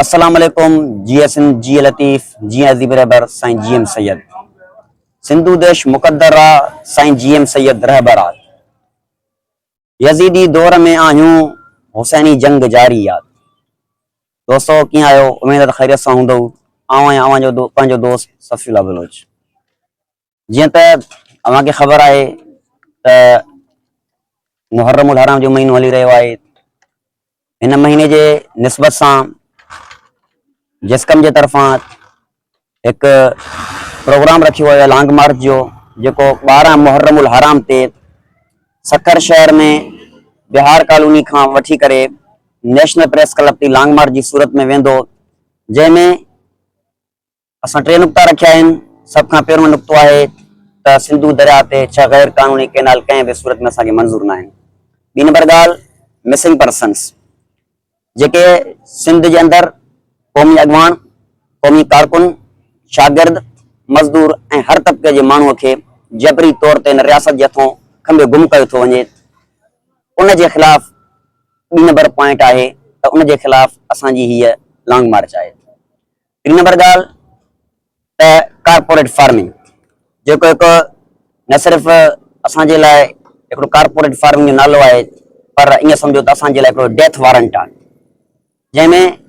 अस्सलाम वालेकुम जी हसन जी लतीफ़ जी अजीब रहबर साईं जी एम सैयद सिंधु देश मुक़द्दर साईं जी एम सैयद रहबरात यजीदी दौर में आहियूं हुसैनी जंग जारी याद दोस्तों कीअं आहियो उमेद त ख़ैरियत सां हूंदव जो पंहिंजो दोस्त सफ़ीउल्लाह बलोच जीअं त अव्हांखे ख़बर आहे त मुहर्रमुल हराम जो महीनो हली रहियो आहे हिन महीने जे निस्बत सां जिस्कम जे तरफ़ां एक प्रोग्राम रखियो है लॉन्ग मार्च जो जेको 12 मुहर्रमुल हराम ते सकर शहर में बिहार कॉलोनी खां वठी करे नेशनल प्रेस क्लब ते लॉन्ग मार्च जी सूरत में वेंदो जंहिंमें असां 3 नुक़्ता रखिया आहिनि। सब खां पहिरियों नुक़्तो आहे त सिंधु दरिया ते 6 गैर कानूनी कैनाल कंहिं बि सूरत में असांखे मंज़ूर न आहिनि। ॿी नंबर ॻाल्हि मिसिंग पर्सन्स जेके सिंध जे अंदरि क़ौमी अॻवान क़ौमी कारकुन शागिर्द मज़दूर ऐं हर तबक़े जे माण्हूअ खे जबरी तौर ते रियासत जे हथों खंबे गुम कयो थो वञे उन जे ख़िलाफ़ 2 नंबर पॉइंट आहे त उन जे ख़िलाफ़ असांजी हीअ लॉन्ग मार्च आहे। 3 नंबर ॻाल्हि त कारपोरेट फार्मिंग जेको हिकु न सिर्फ़ असांजे लाइ हिकिड़ो कारपोरेट फार्मिंग जो नालो आहे पर ईअं सम्झो त असांजे लाइ हिकिड़ो डेथ वारंट आहे जंहिंमें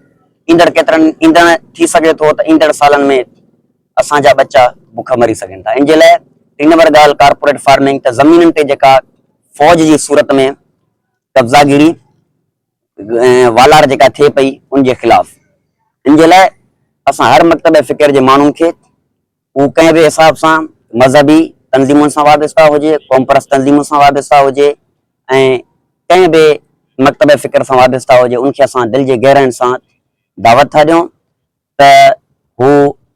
ईंदड़ थी सघे थो त ईंदड़ सालनि में असांजा बच्चा बुख मरी सघनि था। इन जे लाइ 3 नंबर ॻाल्हि कारपोरेट फार्मिंग त ज़मीननि ते जेका फौज जी सूरत में कब्ज़ागिरी वालार जेका थिए पई उन जे ख़िलाफ़ इन जे लाइ असां हर मकतब फ़िक्र जे माण्हुनि खे उहो कंहिं बि हिसाब सां मज़हबी तंज़ीमुनि सां वाबस्ता हुजे क़ौम परस्त तंज़ीमुनि सां वाबस्ता हुजे ऐं कंहिं बि मकतब फ़िक्र सां वाबस्ता हुजे उनखे असां दिलि जे गहराइनि सां दावत था ॾियूं त हू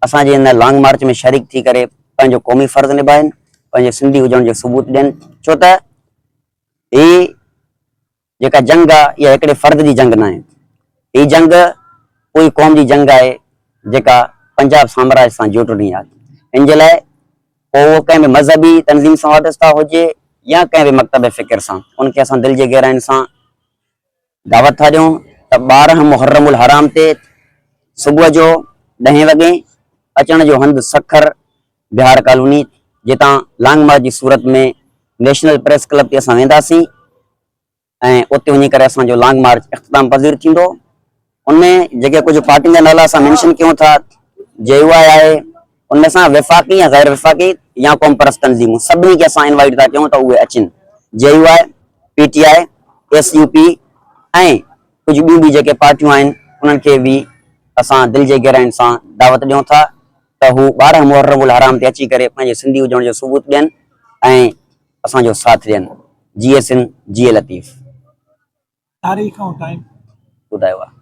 असांजे हिन लॉन्ग मार्च में शरीक थी करे पंहिंजो क़ौमी फ़र्ज़ु निभाइनि पंहिंजे सिंधी हुजण जो सबूत ॾियनि छो त ही जेका जंग आहे इहा हिकिड़े फ़र्द जी जंग न आहे ही जंग कोई क़ौम जी जंग आहे जेका पंजाब साम्राज्य सां जुड़णी आहे। इन जे लाइ पोइ उहो कंहिं बि मज़हबी तंज़ीम सां वाबस्ता हुजे या कंहिं बि मकतब फ़िक्र सां उनखे असां दिलि जे गहराइनि सां दावत था ॾियूं त 12 मुहर्रमुल हराम ते सुबुह जो 10 वॻे अचण जो हंधि सखर बिहार कॉलोनी जितां लॉन्ग मार्च जी सूरत में नेशनल प्रेस क्लब ते असां वेंदासीं ऐं उते वञी करे असांजो लॉन्ग मार्च इख़्तिताम पज़ीर थींदो। उनमें जेके कुझु पार्टियुनि जा नाला असां मेंशन कयूं था JUI आहे उनमें सां विफ़ाक़ी या गैर विफ़ाक़ी या क़ौम परस्त तंज़ीमूं सभिनी खे असां इनवाइट था कयूं त उहे अचनि। JUI PTI SUP ऐं कुझु ॿियूं बि जेके पार्टियूं आहिनि उन्हनि खे बि असां दिलि जे गहराइनि सां दावत ॾियूं था त हू 12 मुहर्रमुल हराम ते अची करे पंहिंजे सिंधी हुजण जो सबूत ॾियनि ऐं असांजो साथ ॾियनि। जी हसन जी लतीफ़ तारीख़ ऐं टाइम ॿुधायो आहे।